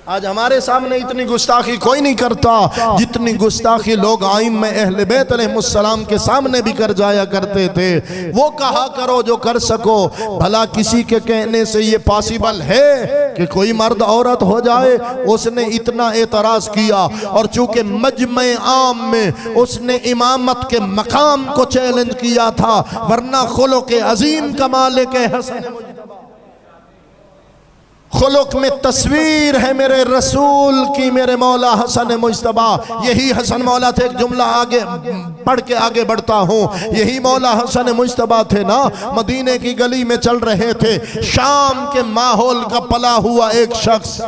आज हमारे सामने इतनी गुस्ताखी कोई नहीं करता जितनी गुस्ताखी लोग आइम्मा अहले बैत अलैहिमुस्सलाम के सामने भी कर जाया करते थे। वो कहा करो जो कर सको। भला किसी के कहने से ये पॉसिबल है कि कोई मर्द औरत हो जाए? उसने इतना एतराज किया और चूंकि मजमे आम में उसने इमामत के मकाम को चैलेंज किया था, वरना खुलुक़ अजीम का मालिक है हसन। खुलुक में तस्वीर है मेरे रसूल की, मेरे मौला हसन मुज्तबा। यही हसन मौला थे। एक जुमला आगे पढ़ के आगे बढ़ता हूँ। यही मौला हसन मुज्तबा थे ना, मदीने की गली में चल रहे थे, शाम के माहौल का पला हुआ एक शख्स,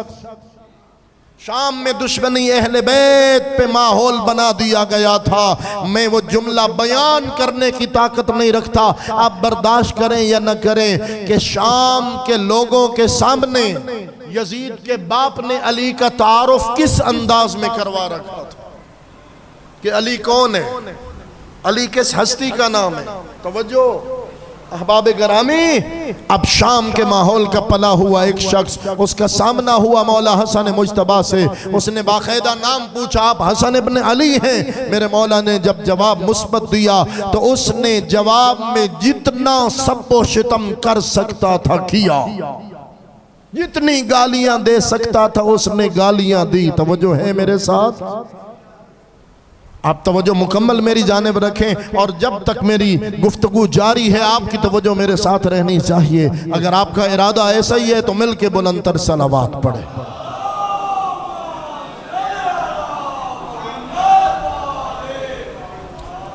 शाम में दुश्मनी अहले बैत पे माहौल बना दिया गया था। मैं वो जुमला बयान करने की ताकत नहीं रखता, आप बर्दाश्त करें या न करें, कि शाम के लोगों के सामने यजीद के बाप ने अली का तारुफ किस अंदाज में करवा रखा था कि अली कौन है, अली किस हस्ती का नाम है। तवज्जो अहबाब गिरामी, अब शाम के माहौल का पला हुआ एक शख्स, उसका सामना हुआ मौला हसन मुज्तबा से। उसने बाकायदा नाम पूछा, आप हसन इब्न अली हैं? मेरे मौला ने जब जवाब मुस्बत दिया तो उसने जवाब में जितना सब्बो शितम कर सकता था किया, जितनी गालियां दे सकता था उसने गालियां दी। तवज्जो है मेरे साथ? आप तवज्जो मुकम्मल मेरी जानिब रखें और जब तक मेरी गुफ्तगू जारी है आपकी तवज्जो मेरे साथ रहनी चाहिए। अगर आपका इरादा ऐसा ही है तो मिल के बुलंदतर सलावात पढ़े।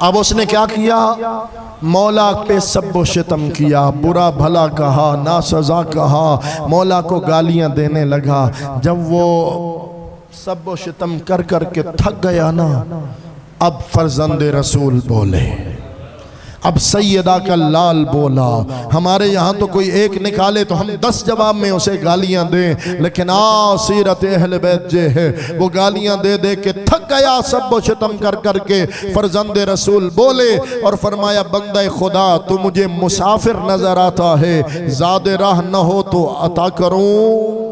अब उसने क्या किया? मौला पे सब्बो शितम किया, बुरा भला कहा, ना सजा कहा, मौला को गालियां देने लगा। जब वो सब्बो शितम कर कर के थक गया ना, अब फर्जंद रसूल बोले, अब सैयदा का लाल बोला। हमारे यहाँ तो कोई एक निकाले तो हम 10 जवाब में उसे गालियां दें, लेकिन सीरत अहले बैत जे है वो गालियां दे दे के थक गया, सब शितम कर कर के। फर्जंद रसूल बोले और फरमाया, बंदे खुदा तू मुझे मुसाफिर नजर आता है, ज़ादे राह न हो तो अता करूं,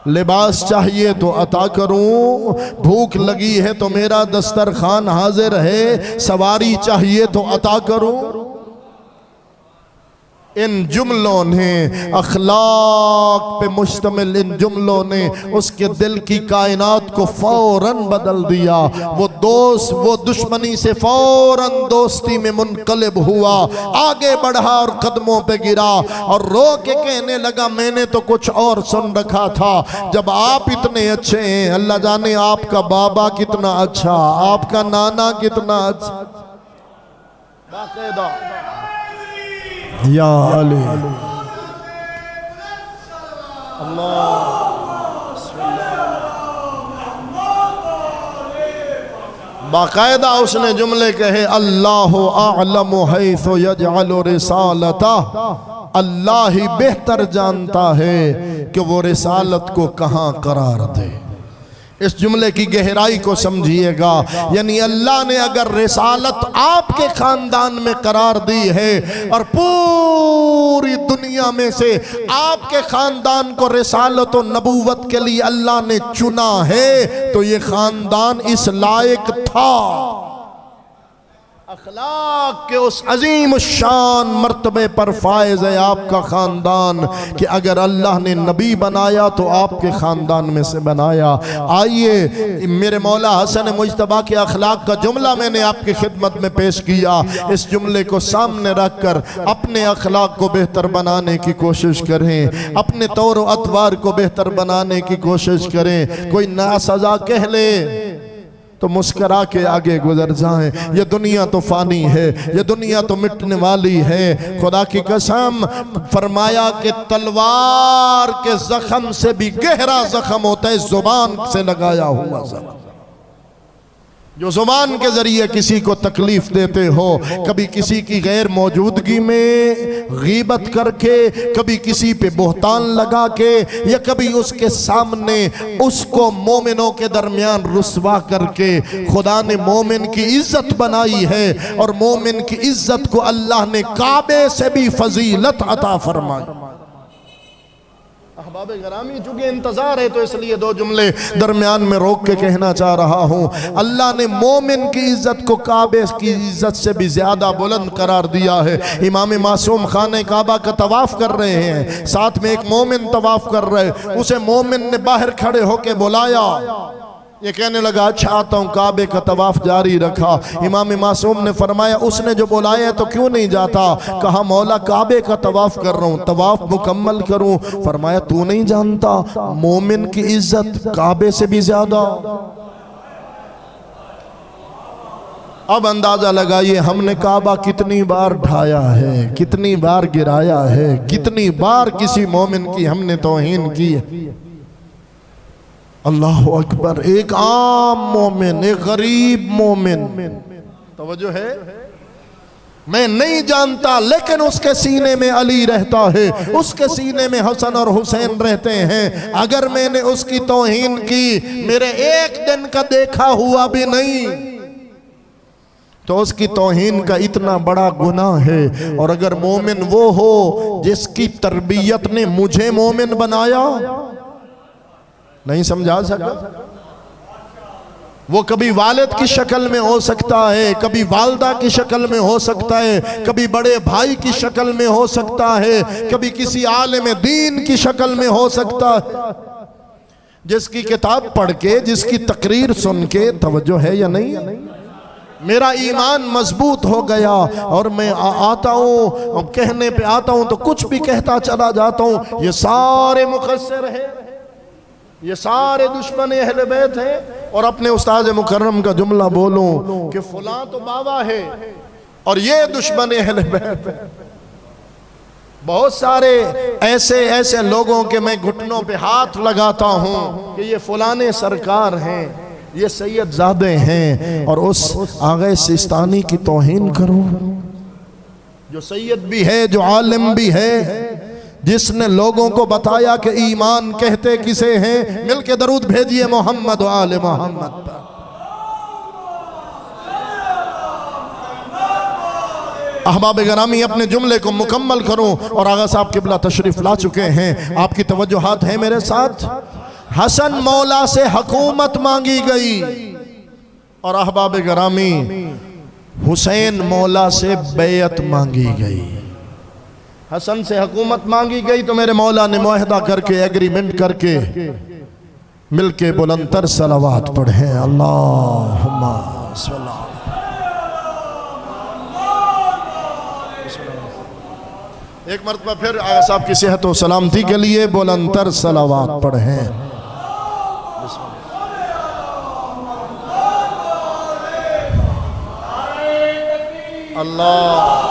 लिबास चाहिए तो अता करूं, भूख लगी है तो मेरा दस्तरखान हाजिर है, सवारी चाहिए तो अता करूं। इन जुमलों ने, अखलाक पे मुश्तमिल इन जुमलों ने उसके दिल की कायनात को फौरन बदल दिया। वो दोस्त वो दुश्मनी से फौरन दोस्ती में मुनकलिब हुआ, आगे बढ़ा और कदमों पे गिरा और रो के कहने लगा, मैंने तो कुछ और सुन रखा था। जब आप इतने अच्छे हैं, अल्लाह जाने आपका बाबा कितना अच्छा, आपका नाना कितना अच्छा। बाकायदा या अली बाकायदा उसने जुमले कहे, अल्लाह आलमु हैसु यजअलु रिसालता, अल्लाह ही बेहतर जानता है कि वो रिसालत को कहाँ करार दे। इस जुमले की गहराई को समझिएगा। यानी अल्लाह ने अगर रिसालत आपके खानदान में करार दी है और पूरी दुनिया में से आपके खानदान को रिसालत और नबूवत के लिए अल्लाह ने चुना है, तो ये खानदान इस लायक था। अखलाक के उस अजीम शान मर्तबे पर फायज है आपका ख़ानदान कि अगर अल्लाह ने नबी बनाया तो आपके ख़ानदान में से बनाया। आइए, मेरे मौला हसन मुज्तबा के अखलाक का जुमला मैंने आपकी खिदमत में पेश किया। इस जुमले को सामने रख कर अपने अखलाक को बेहतर बनाने की कोशिश करें, अपने तौर व अतवार को बेहतर बनाने की कोशिश करें। कोई नासज़ा कह ले तो मुस्करा के आगे गुजर जाएं। ये दुनिया तो फानी है, ये दुनिया तो मिटने वाली है। खुदा की कसम, फरमाया कि तलवार के जख्म से भी गहरा जख्म होता है जुबान से लगाया हुआ जख्म। जो जुबान के जरिए किसी को तकलीफ देते हो, कभी किसी की गैर मौजूदगी में गीबत करके, कभी किसी पे बोहतान लगा के, या कभी उसके सामने उसको मोमिनों के दरमियान रुस्वा करके, खुदा ने मोमिन की इज्जत बनाई है और मोमिन की इज्जत को अल्लाह ने काबे से भी फजीलत अता फरमाई। अहबाब गरामी, चूंकि इंतजार है तो इसलिए दो जुमले दरमियान में रोक के कहना चाह रहा हूँ। अल्लाह ने मोमिन की इज्जत को काबे की इज्जत से भी ज्यादा बुलंद करार दिया है। इमाम मासूम खाने काबा का तवाफ कर रहे हैं, साथ में एक मोमिन तवाफ कर रहे, उसे मोमिन ने बाहर खड़े होके बुलाया। ये कहने लगा अच्छा आता हूँ, काबे का तवाफ जारी रखा। इमाम मासूम ने फरमाया उसने जो बुलाया तो क्यों नहीं जाता? कहा मौला काबे का तवाफ कर रहा हूँ, तवाफ मुकम्मल करूँ। फरमाया तू नहीं जानता मोमिन की इज्जत काबे से भी ज्यादा। अब अंदाजा लगाइए हमने काबा कितनी बार ढाया है, कितनी बार गिराया है, कितनी बार किसी मोमिन की हमने तौहीन की है। अल्लाह अकबर, एक आम मोमिन, एक गरीब मोमिन, तवज्जो है, मैं नहीं जानता लेकिन उसके सीने में अली रहता है, उसके सीने में हसन और हुसैन रहते हैं। अगर मैंने उसकी तौहीन की, मेरे एक दिन का देखा हुआ भी नहीं, तो उसकी तौहीन का इतना बड़ा गुनाह है। और अगर मोमिन वो हो जिसकी तरबियत ने मुझे मोमिन बनाया, नहीं समझा सका, वो कभी वालिद की शक्ल में हो सकता है, कभी वालदा की शक्ल में हो सकता है, कभी बड़े भाई की शक्ल में हो सकता है, कभी किसी आलिम दीन की शक्ल में हो सकता है, जिसकी किताब पढ़ के, जिसकी तकरीर सुन के, तवज्जो है या नहीं, मेरा ईमान मजबूत हो गया और मैं आता हूँ, कहने पे आता हूँ तो कुछ भी कहता चला जाता हूँ। ये सारे मुखस्सिर है, ये सारे दुश्मन अहले बैत हैं, और अपने उस्ताद मुकर्रम का जुमला बोलूं कि फलां तो बाबा है और ये दुश्मन अहले बैत है। बहुत सारे ऐसे ऐसे लोगों के मैं घुटनों पे हाथ लगाता हूं कि ये फलाने सरकार हैं, ये सैयद ज़ादे हैं, और उस आगे सिस्तानी की तौहीन करो जो सैयद भी है, जो आलिम भी है, जिसने लोगों को बताया कि ईमान कहते किसे हैं। मिल के दरूद भेजिए मोहम्मद व आले मोहम्मद पर। अहबाब गरामी, अपने जुमले को मुकम्मल करूं और आगा साहब किबला तशरीफ ला चुके हैं, आपकी तवज्जुहात है मेरे साथ। हसन मौला से हुकूमत मांगी गई और अहबाब गरामी हुसैन मौला से बैयत मांगी गई। हसन से हुकूमत मांगी गई तो मेरे मौला ने मुआहदा करके, एग्रीमेंट करके मिलके बुलंदतर सलावात पढ़े। अल्लाहुम्मा सल्ला। एक मरतबा फिर आगा साहब की सेहत और सलामती के लिए बुलंदतर सलावात पढ़े। अल्लाह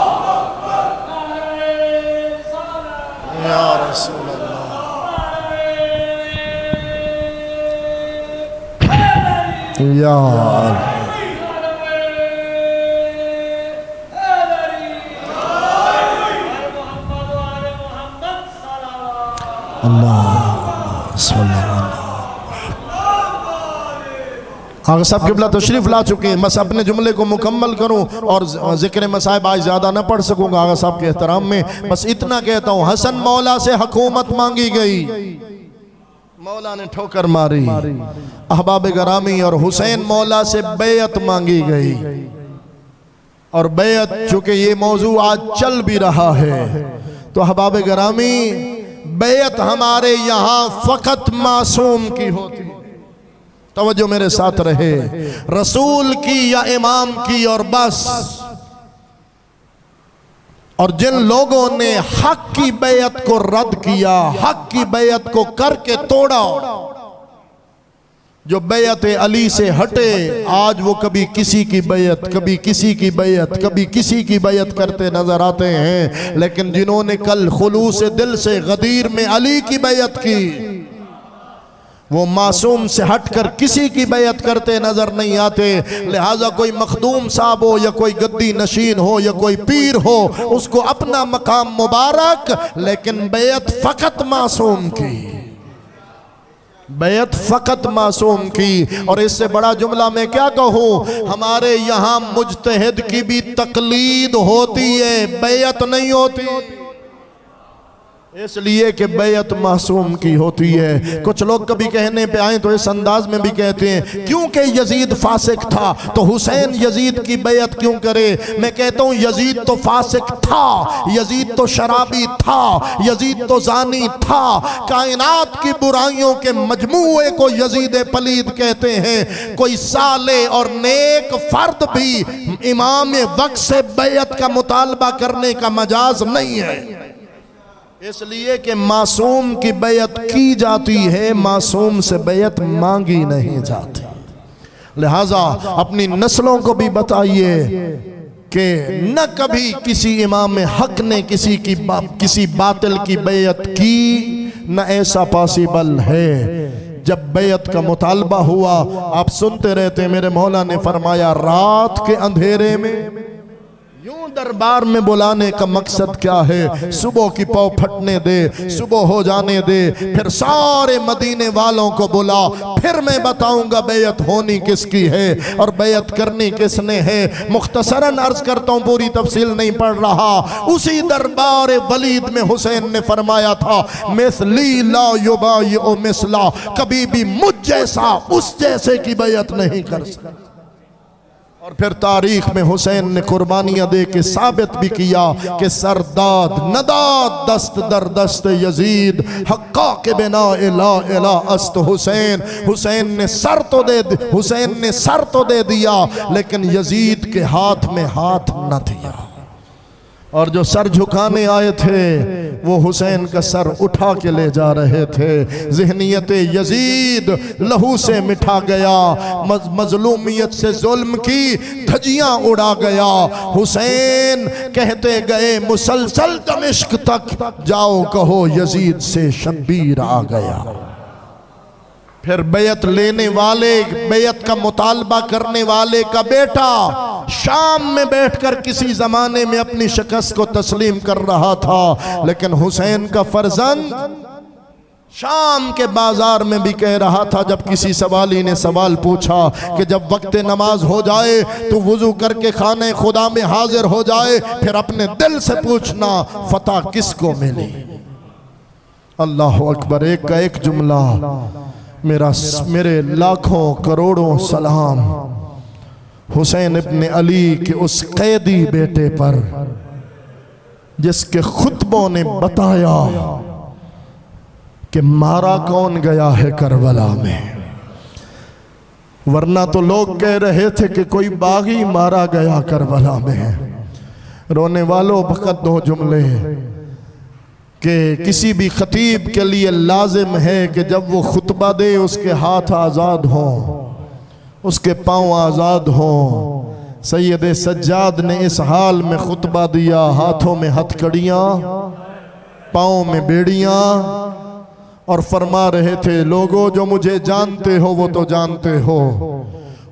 या रसूल अल्लाह, या आगा साहब किबला तशरीफ ला चुके हैं। बस अपने जुमले को मुकम्मल करूं और जिक्र मसाइब आज ज़्यादा ना पढ़ सकूंगा आगा साहब के एहतराम में। बस इतना कहता हूं, हसन मौला से हुकूमत मांगी गई, मौला ने ठोकर मारी। अहबाब गरामी और हुसैन मौला से बैयत मांगी गई। और बैत, चूंकि ये मौजू आज चल भी रहा है, तो अहबाब गिरामी बैत हमारे यहाँ फकत मासूम की होती है। तवज्जो मेरे साथ रहे, रसूल की या इमाम की और बस। और जिन लोगों ने हक की बैत को रद्द किया, हक की बैत को करके तोड़ा, जो बैत अली से हटे, आज वो कभी किसी की बैत, कभी किसी की बैत, कभी किसी की बैत करते नजर आते हैं। लेकिन जिन्होंने कल खुलूस दिल से गदीर में अली की बैत की, वो मासूम से हटकर किसी की बैत करते नजर नहीं आते। लिहाजा कोई मखदूम साहब हो या कोई गद्दी नशीन हो या कोई पीर हो, उसको अपना मकाम मुबारक, लेकिन बैत फकत मासूम की, बैत फकत मासूम की। और इससे बड़ा जुमला मैं क्या कहूँ, हमारे यहाँ मुजतहिद की भी तकलीद होती है, बैत नहीं होती, इसलिए कि बैत मासूम की होती है। कुछ लोग कभी कहने पे आए तो इस अंदाज में भी कहते हैं, क्योंकि यजीद फासिक था तो हुसैन यजीद की बैत क्यों करे। मैं कहता हूँ यजीद तो फासिक था, यजीद तो शराबी था, यजीद तो जानी था। कायनात की बुराइयों के मजमूए को यजीद पलीद कहते हैं। कोई साले और नेक फर्द भी इमाम वक्त से बैत का मुतालबा करने का मजाज नहीं है, इसलिए कि मासूम की बैत की जाती है, मासूम से बैत मांगी नहीं जाती। लिहाजा अपनी नस्लों को भी बताइए कि न कभी किसी इमाम हक ने किसी बातिल की बैत की, न ऐसा पॉसिबल है। जब बैत का मुतालबा हुआ, आप सुनते रहते, मेरे मौला ने फरमाया, रात के अंधेरे में यूं दरबार में बुलाने का मकसद क्या है, सुबह की पौ फटने दे, सुबह हो जाने दे, फिर सारे मदीने वालों को बुला, फिर मैं बताऊंगा बैत होनी किसकी है और बैत करनी किसने है। मुख्तसरन अर्ज करता हूं, पूरी तफसील नहीं पढ़ रहा। उसी दरबार वलीद में हुसैन ने फरमाया था, मिसली ला युबायिउ मिसला, कभी भी मुझ जैसा उस जैसे की बैत नहीं कर सकता। और फिर तारीख में हुसैन ने कुर्बानियां दे के साबित भी किया कि सरदाद नदाद दस्त दर दस्त यजीद हक्का के बिना इला इला अस्त हुसैन। हुसैन ने सर तो दे दिया, लेकिन यजीद के हाथ में हाथ न दिया। और जो सर झुकाने आए थे वो हुसैन का सर उठा के ले जा रहे थे। ज़हनियत यजीद लहू से मिठा गया, मजलूमियत से जुल्म की धजियां उड़ा गया। हुसैन कहते गए मुसलसल दमिश्क तक, जाओ कहो यजीद से शब्बीर आ गया। फिर बैत लेने वाले, बैत का मुतालबा करने वाले का बेटा शाम में बैठकर किसी जमाने में अपनी शिकस्त को तस्लीम कर रहा था, लेकिन हुसैन का फर्जंद शाम के बाजार में भी कह रहा था। जब किसी सवाली ने सवाल पूछा कि जब वक्त नमाज हो जाए तो वुजू करके खाने खुदा में हाजिर हो जाए, फिर अपने दिल से पूछना फतह किसको मिली। अल्लाह अकबर। एक का एक जुमला, मेरे लाखों करोड़ों सलाम हुसैन इब्ने अली के उस कैदी बेटे पर जिसके खुतबों ने बताया कि मारा कौन गया है करबला में। वरना तो लोग कह रहे थे कि कोई बागी मारा गया करबला में। रोने वालों फकत दो जुमले कि किसी भी खतीब के लिए लाजिम है कि जब वो खुतबा दे उसके हाथ आज़ाद हों, उसके पाँव आज़ाद हों। सैयद सज्जाद ने इस हाल में खुतबा दिया, हाथों में हथकड़ियाँ, पाँव में बेड़ियाँ, और फरमा रहे थे, लोगों जो मुझे जानते हो वो तो जानते हो,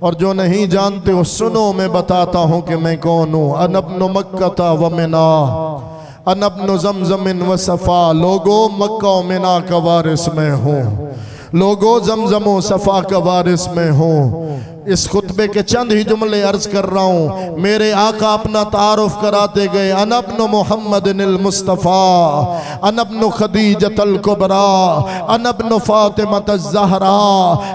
और जो नहीं जानते हो सुनो, मैं बताता हूँ कि मैं कौन हूँ। अनब्नु मक्का व मिना, अनब्नु ज़मज़म व सफ़ा। लोगो मक्का व मिना का वारिस मैं हूँ, लोगो ज़मज़म व सफ़ा का वारिस मैं हूँ। इस खुतबे के चंद ही जुमले अर्ज कर रहा हूँ। मेरे आका अपना तारुफ कराते गए, अनब्न मोहम्मद निल मुस्तफ़ा, अनब्न खदीजतल कुबरा, अनब्न फातिमत ज़हरा।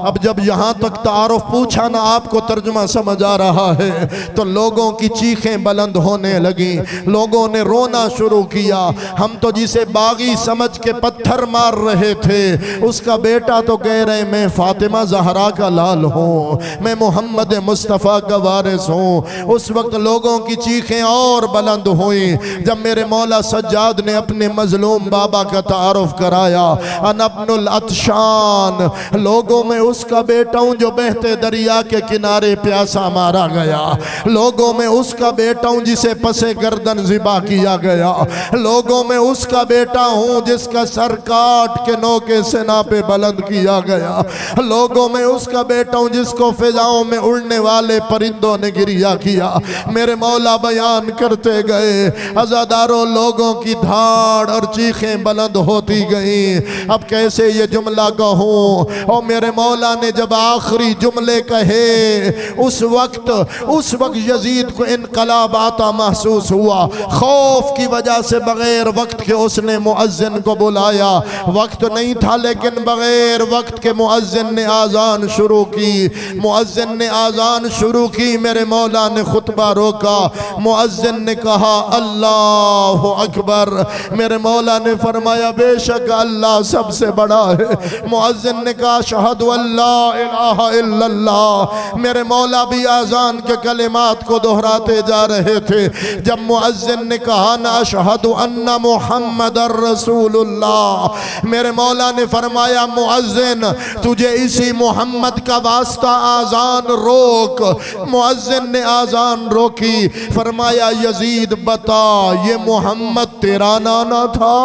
अब जब यहाँ तक तारुफ पूछा ना, आपको तर्जुमा समझ आ रहा है, तो लोगों की चीखें बुलंद होने लगी, लोगों ने रोना शुरू किया। हम तो जिसे बागी समझ के पत्थर मार रहे थे, उसका बेटा तो कह रहे मैं फातिमा ज़हरा का लाल हूँ, मैं मोहम्मद मुस्तफ़ा का वारिस हूँ। उस वक्त लोगों की चीखें और बुलंद हुई जब मेरे मौला सज्जाद ने अपने मजलूम बाबा का तारुफ कराया। अनब्नुल अतशान, लोगों में उसका बेटा हूँ जो बहते दरिया के किनारे प्यासा मारा गया, लोगों में उसका बेटा हूँ जिसे पसे गर्दन ज़िबा किया गया, लोगों में उसका बेटा हूँ जिसका सर काट के नोके सेना पे बुलंद किया गया, लोगों में उसका बेटा हूँ जिसको फिजाओं में उड़ने वाले परिंदों ने गिरिया किया। मेरे मौला बयान करते गए, अज़ादारों लोगों की धाड़ और चीखें बुलंद होती गई। अब कैसे ये जुमला कहूँ? और मेरे मौला ने जब आखिरी जुमले कहे, उस वक्त यजीद को इनकलाब आता महसूस हुआ। खौफ की वजह से बगैर वक्त के उसने मुअज्जिन को बुलाया। वक्त नहीं था लेकिन बगैर वक्त के मुअज्जिन ने आज़ान शुरू की। मुअज्जिन ने आज़ान शुरू की, मेरे मौला ने खुतबा रोका। मुअज्जिन ने कहा अल्लाहु अकबर। मेरे मौला ने फरमाया बेशक अल्लाह सबसे बड़ा है। मुअज्जिन ने कहा अशहदु अल्ला इलाहा इल्लल्लाह। मेरे मौला भी आज़ान के कलिमात को दोहराते जा रहे थे। जब मुअज्जिन ने कहा ना अशहदु अन्ना मुहम्मदर रसूलुल्लाह, मेरे मौला ने फरमाया मुअज्जिन तुझे इसी मोहम्मद का वास्ता आज़ान रोक। मुअज्जिन ने आज़ान रोकी, फरमाया यजीद बता ये मोहम्मद तेरा नाना था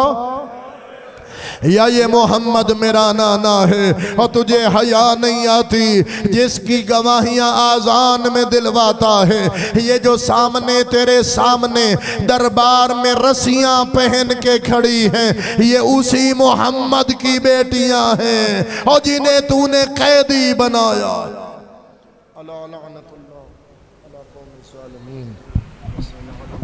या ये मोहम्मद मेरा नाना है? और तुझे हया नहीं आती जिसकी गवाहियां आज़ान में दिलवाता है। ये जो सामने तेरे सामने दरबार में रस्सियां पहन के खड़ी हैं, ये उसी मोहम्मद की बेटियां हैं और जिन्हें तूने कैदी बनाया।